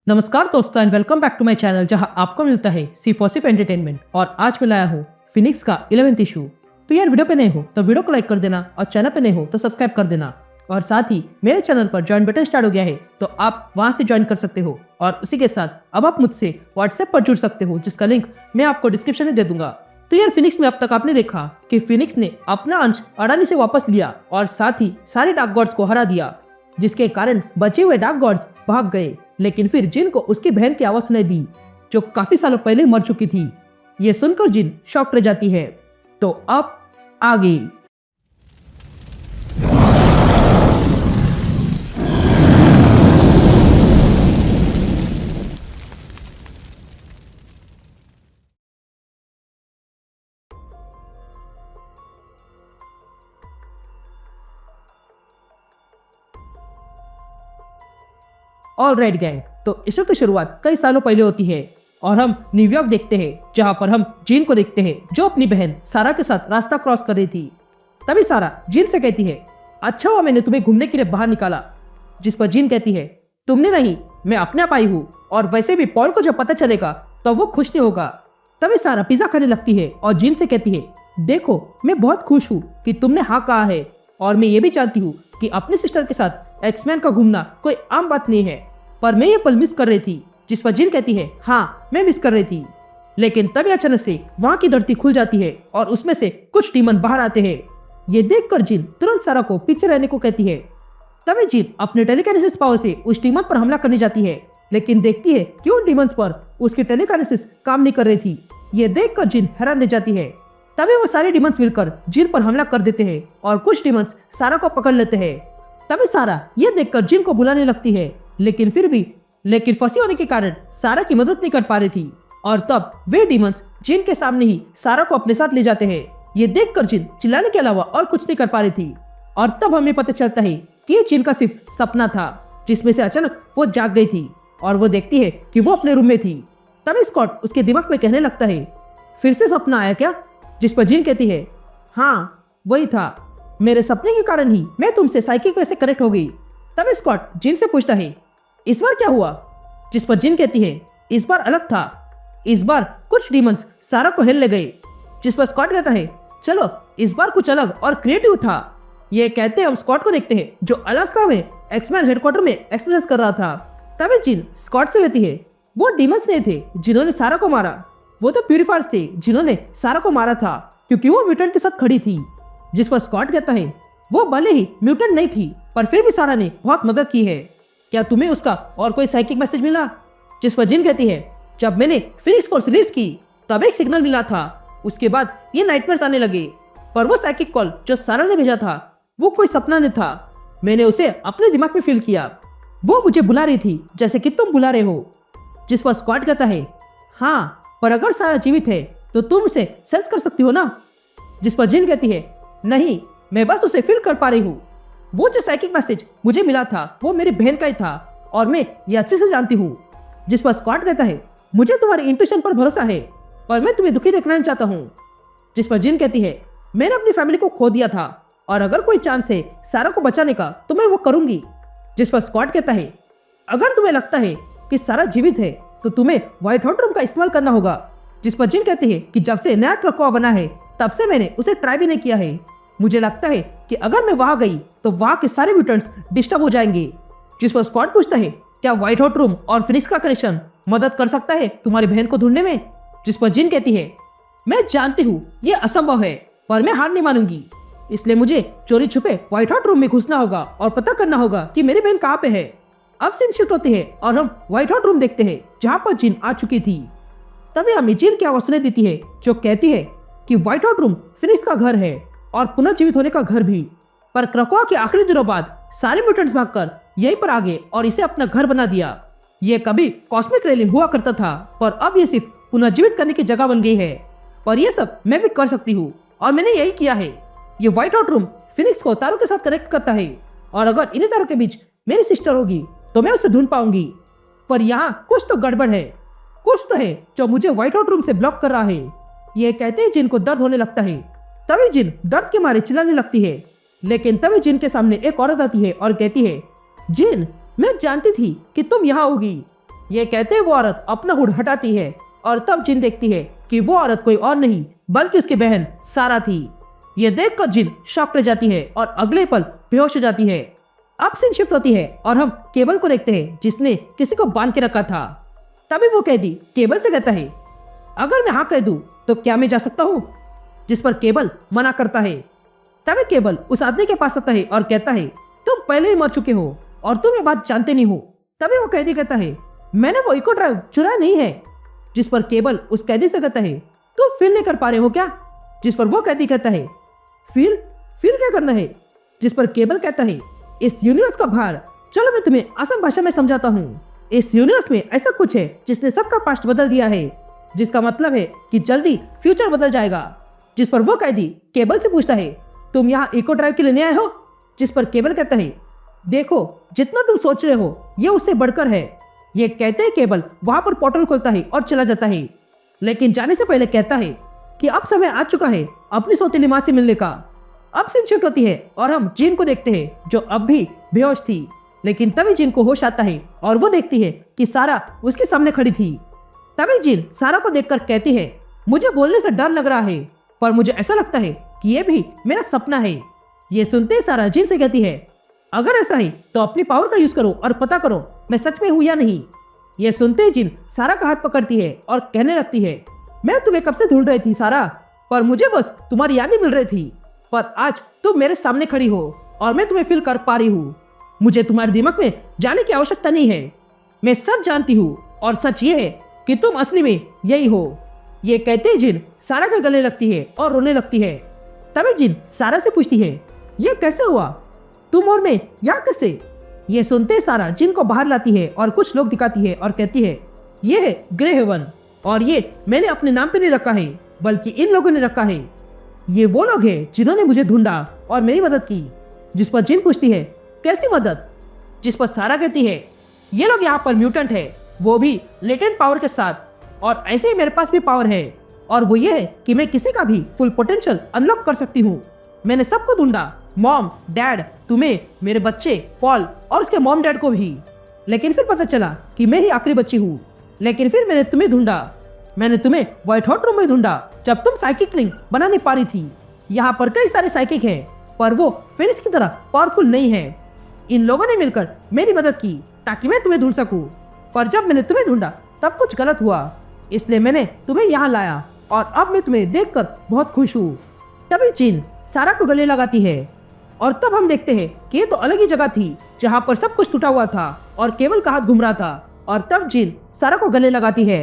नमस्कार दोस्तों and welcome back to my channel जहां आपको मिलता है सिर्फ और सिर्फ एंटरटेनमेंट। और आज मैं लाया हूँ फिनिक्स का 11th इशू। तो यार वीडियो पे नए हो तो वीडियो को लाइक कर देना और चैनल पे नए हो तो सब्सक्राइब कर देना। और साथ ही मेरे चैनल पर ज्वाइन बटन स्टार्ट हो गया है तो आप वहां से ज्वाइन कर सकते हो। और उसी के साथ अब आप मुझसे व्हाट्सएप पर जुड़ सकते हो जिसका लिंक मैं आपको डिस्क्रिप्शन में दे दूंगा। तो यार फिनिक्स में अब तक आपने देखा कि फिनिक्स ने अपना अंश अडानी से वापस लिया और साथ ही सारे डार्क गॉड्स को हरा दिया, जिसके कारण बचे हुए डार्क गॉड्स भाग गए। लेकिन फिर जिन को उसकी बहन की आवाज सुनाई दी जो काफी सालों पहले मर चुकी थी। ये सुनकर जिन शॉक रह जाती है। तो अब आगे ऑल राइट गैंग, तो इशू की शुरुआत कई सालों पहले होती है और हम न्यूयॉर्क देखते हैं जहां पर हम जीन को देखते हैं जो अपनी बहन सारा के साथ रास्ता क्रॉस कर रही थी। तभी सारा जीन से कहती है, अच्छा हुआ मैंने तुम्हें घूमने के लिए बाहर निकाला। जिस पर जीन कहती है, तुमने नहीं, मैं अपने आप आई हूँ और वैसे भी पॉल को जब पता चलेगा तो वो खुश नहीं होगा। तभी सारा पिज्जा खाने लगती है और जीन से कहती है, देखो मैं बहुत खुश हूँ कि तुमने हाँ कहा है और मैं ये भी चाहती हूँ कि अपने सिस्टर के साथ एक्समैन का घूमना कोई आम बात नहीं है, पर मैं ये पल मिस कर रही थी। जिस पर जिन कहती है, हाँ मैं मिस कर रही थी। लेकिन तभी अचानक से वहां की धरती खुल जाती है और उसमें से कुछ डीमन बाहर आते हैं। ये देखकर जिन तुरंत सारा को पीछे रहने को कहती है। तभी जिन अपने टेलीकाइनेसिस पावर से उस डीमन पर हमला करने जाती है, लेकिन देखती है कि उन डीमंस पर उसकी टेलीकाइनेसिस काम नहीं कर रही थी। ये देखकर जिन हैरान रह जाती है। तभी वो सारे डीमंस मिलकर जिन पर हमला कर देते हैं और कुछ डीमंस सारा को पकड़ लेते हैं। तभी सारा ये देखकर जिन को बुलाने लगती है, लेकिन फंसी होने के कारण सारा की मदद नहीं कर पा रही थी। और तब वे डीमंस जिन के सामने ही सारा को अपने साथ ले जाते हैं। ये देखकर जिन चिल्लाने के अलावा और कुछ नहीं कर पा रही थी। और तब हमें पता चलता है कि ये जिन का सिर्फ सपना था, जिसमें से अचानक वो जाग गई थी और वो देखती है कि वो अपने रूम में थी। तभी स्कॉट उसके दिमाग में कहने लगता है, फिर से सपना आया क्या? जिस पर जिन कहती है, हाँ वही था, मेरे सपने के कारण ही मैं तुमसे साइकिक वे से कनेक्ट हो गई। तभी स्कॉट जिन से पूछता है, इस बार क्या हुआ? जिस पर जिन कहती है, इस बार अलग था, इस बार कुछ डीमंस सारा को हिल ले गए। जिस पर स्कॉट कहता है, चलो इस बार कुछ अलग और क्रिएटिव था। ये कहते हम स्कॉट को देखते हैं जो अलास्का में एक्समैन हेडक्वार्टर में एक्सरसाइज कर रहा था। तभी जिन स्कॉट से कहती है, वो डीमंस नहीं थे जिन्होंने सारा को मारा, वो तो प्यूरिफायर्स थे जिन्होंने सारा को मारा था क्योंकि वो म्यूटेंट के साथ खड़ी थी। जिस पर स्कॉट कहता है, वो भले ही म्यूटेंट नहीं थी पर फिर भी सारा ने बहुत मदद की है। क्या तुम्हें उसका और कोई साइकिक मैसेज मिला? जिस पर जिन कहती है, जब मैंने फिनिक्स फोर्स रिलीज की तब एक सिग्नल मिला था, उसके बाद ये नाइटमेयर्स आने लगे। पर वो साइकिक कॉल जो सारा ने भेजा था वो कोई सपना नहीं था, मैंने उसे अपने दिमाग में फील किया। वो मुझे बुला रही थी जैसे कि तुम बुला रहे हो। जिस पर स्क्वाड कहता है, हाँ पर अगर सारा जीवित है तो तुम उसे सेंस कर सकती हो ना? जिस पर जिन कहती है, नहीं मैं बस उसे फील कर पा रही हूँ। वो जो साइकिक मैसेज मुझे मिला था वो मेरी बहन का ही था और मैं ये अच्छे से जानती हूँ। जिस पर स्क्वाड कहता है, मुझे तुम्हारी इंट्यूशन पर भरोसा है और मैं तुम्हें दुखी देखना नहीं चाहता हूँ। जिस पर जिन कहती है, मैंने अपनी फैमिली को खो दिया था और अगर कोई चांस है सारा को बचाने का तो मैं वो करूंगी। जिस पर स्क्वाड कहता है, अगर तुम्हें लगता है कि सारा जीवित है तो तुम्हें व्हाइट हॉट रूम का इस्तेमाल करना होगा। जिस पर जिन कहती है कि जब से नया ट्रकवा बना है तब से मैंने उसे ट्राई भी नहीं किया है। मुझे लगता है कि अगर मैं वहां गई तो वहां के सारे म्यूटेंट्स डिस्टर्ब हो जाएंगे। जिस पर स्क्वाड पूछता है, क्या व्हाइट हॉट रूम और फिनिक्स का कनेक्शन मदद कर सकता है तुम्हारी बहन को ढूंढने में? जिस पर जिन कहती है, मैं जानती हूँ ये असंभव है पर मैं हार नहीं मानूंगी, इसलिए मुझे चोरी छुपे व्हाइट हॉट रूम में घुसना होगा और पता करना होगा कि मेरी बहन कहाँ पे है। अब सीन शिफ्ट होती है और हम व्हाइट हॉट रूम देखते हैं जहाँ पर जिन आ चुकी थी। तभी हमें जिन की आवाज सुनाई देती है जो कहती है कि व्हाइट हॉट रूम फिनिक्स का घर है और पुनर्जीवित होने का घर भी। पर क्रकोआ के आखिरी दिनों बाद सारे म्यूटेंट्स भागकर यहीं पर आ गए और इसे अपना घर बना दिया। ये कभी कॉस्मिक रेलिंग हुआ करता था पर अब ये सिर्फ पुनर्जीवित करने की जगह बन गई है। पर ये सब मैं भी कर सकती हूँ और मैंने यही किया है। ये व्हाइट हॉट रूम फिनिक्स को तारों के साथ कनेक्ट करता है और अगर इन्हीं तारों के बीच मेरी सिस्टर होगी तो मैं उसे ढूंढ पाऊंगी। पर यहाँ कुछ तो गड़बड़ है, कुछ तो है जो मुझे व्हाइट हॉट रूम से ब्लॉक कर रहा है। ये कहते ही जिन को दर्द होने लगता है। तभी जिन दर्द के मारे चिल्लाने लगती है, लेकिन तभी जिन के सामने एक औरत आती है और कहती है, जिन मैं जानती थी कि तुम यहाँ होगी। ये कहते हुए वो औरत अपना हुड हटाती है और तब जिन देखती है कि वो औरत कोई और नहीं बल्कि उसकी बहन सारा थी। ये देखकर जिन शॉक रह जाती है और अगले पल बेहोश हो जाती है। अब सीन शिफ्ट होती है और हम केबल को देखते हैं जिसने किसी को बांध के रखा था। तभी वो कैदी केबल से कहता है, अगर मैं हाँ कह दूं तो क्या मैं जा सकता हूँ? जिस पर केबल मना करता है। तभी केबल उस आदमी के पास आता है और कहता है, तुम पहले ही मर चुके हो और तुम ये बात जानते नहीं हो। तभी वो कैदी कहता है, मैंने वो इको ड्राइव चुराया नहीं है। जिस पर केबल उस कैदी से कहता है, तुम फील नहीं कर पा रहे हो क्या? जिस पर वो कैदी कहता है, फील क्या करना है? जिस पर केबल कहता है, इस यूनिवर्स का भार, चलो मैं तुम्हें आसान भाषा में समझाता हूँ। इस यूनिवर्स में ऐसा कुछ है जिसने सबका पास्ट बदल दिया है, जिसका मतलब है कि जल्दी फ्यूचर बदल जाएगा। जिस पर वो कैदी केबल से पूछता है, तुम यहाँ इको ड्राइव के लिए नहीं आए हो? जिस पर केबल कहता है, देखो जितना तुम सोच रहे हो ये उससे बढ़कर है। ये कहते ही केबल वहां पर पोर्टल खोलता है और चला जाता है, लेकिन जाने से पहले कहता है कि अब समय आ चुका है अपनी सौतेली माँ से मिलने का। अब सीन शिफ्ट होती है और हम जिन को देखते हैं जो अब भी बेहोश थी, लेकिन तभी जिन को होश आता है और वो देखती है कि सारा उसके सामने खड़ी थी। तभी जिन सारा को देखकर कहती है, मुझे बोलने से डर लग रहा है पर मुझे ऐसा लगता है कि ये भी मेरा सपना है। ये सुनते ही सारा जिन से कहती है, अगर ऐसा है तो अपनी पावर का यूज करो और पता करो मैं सच में हूं या नहीं। ये सुनते ही जिन सारा का हाथ पकड़ती है और कहने लगती है, मैं तुम्हें कब से ढूंढ रही थी सारा, पर मुझे बस तुम्हारी यादें मिल रही थी, पर आज तुम मेरे सामने खड़ी हो और मैं तुम्हें फील कर पा रही हूँ। मुझे तुम्हारे दिमाग में जाने की आवश्यकता नहीं है, मैं सब जानती हूँ और सच ये है कि तुम असली में यही हो। ये कहते ही जिन सारा के गले लगती है और रोने लगती है। तभी जिन सारा से पूछती है, ये कैसे हुआ? तुम और मैं यहाँ कैसे? ये सुनते सारा जिन को बाहर लाती है और कुछ लोग दिखाती है और कहती है, ये है ग्रे हेवन और ये मैंने अपने नाम पे नहीं रखा है बल्कि इन लोगों ने रखा है। ये वो लोग हैं जिन्होंने मुझे ढूंढा और मेरी मदद की। जिस पर जिन पूछती है, कैसी मदद? जिस पर सारा कहती है, ये लोग यहाँ पर म्यूटेंट है, वो भी लेटेंट पावर के साथ, और ऐसे ही मेरे पास भी पावर है और वो ये है कि मैं किसी का भी फुल पोटेंशियल अनलॉक कर सकती हूँ। मैंने सबको ढूंढा, मॉम, डैड, तुम्हें, मेरे बच्चे पॉल और उसके मॉम डैड को भी, लेकिन फिर पता चला कि मैं ही आखिरी बच्ची हूँ। लेकिन फिर मैंने तुम्हें ढूंढा, मैंने तुम्हें व्हाइट हॉट रूम में ढूंढा जब तुम साइकिक लिंक बना नहीं पा रही थी। यहाँ पर कई सारे साइकिक हैं पर वो फिनिक्स की तरह पावरफुल नहीं है। इन लोगों ने मिलकर मेरी मदद की ताकि मैं तुम्हें ढूंढ सकूं, पर जब मैंने तुम्हें ढूंढा तब कुछ गलत हुआ, इसलिए मैंने तुम्हें यहाँ लाया और अब मैं तुम्हें देखकर बहुत खुश हूँ। तभी जिन सारा को गले लगाती है और तब हम देखते हैं कि ये तो अलग ही जगह थी जहाँ पर सब कुछ टूटा हुआ था और केवल का हाथ घूम रहा था। और तब जिन सारा को गले लगाती है